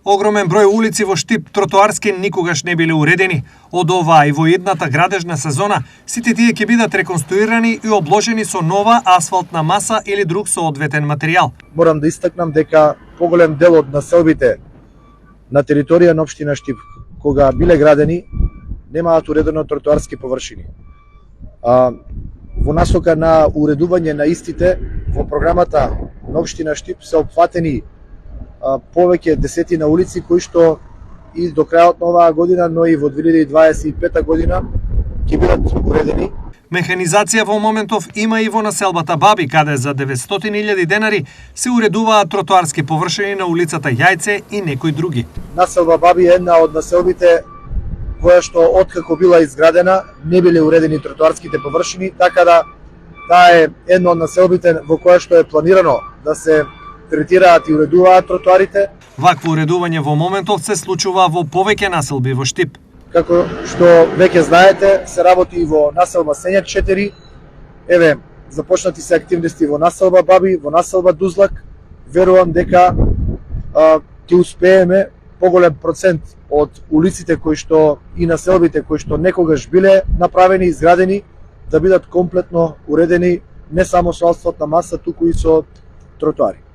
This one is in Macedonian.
Огромен број улици во Штип тротоарски никогаш не биле уредени. Од оваа и во едната градежна сезона, сите тие ќе бидат реконструирани и обложени со нова асфалтна маса или друг соодветен материјал. Морам да истакнам дека поголем дел од населбите на територија на општина Штип, кога биле градени, немаат уредено тротоарски површини. Во насока на уредување на истите, во програмата на општина Штип се опфатени повеќе десетина улици кои што и до крајот на оваа година, но и во 2025 година ќе бидат уредени. Механизација во моментов има и во населбата Баби, каде за 900.000 денари се уредуваат тротоарски површини на улицата Јајце и некои други. Населба Баби е една од населбите која што откако била изградена не биле уредени тротоарските површини, така да таа е една од населбите во која што е планирано да се третираат и уредуваат тротоарите. Вакво уредување во моментов се случува во повеќе населби во Штип. Како што веќе знаете, се работи и во населба Сењак 4. Еве, започнати се активности во населба Баби, во населба Дузлак. Верувам дека ќе успееме поголем процент од улиците кои што и населбите кои што некогаш биле направени и изградени да бидат комплетно уредени не само со асфалтна маса, туку и со тротоари.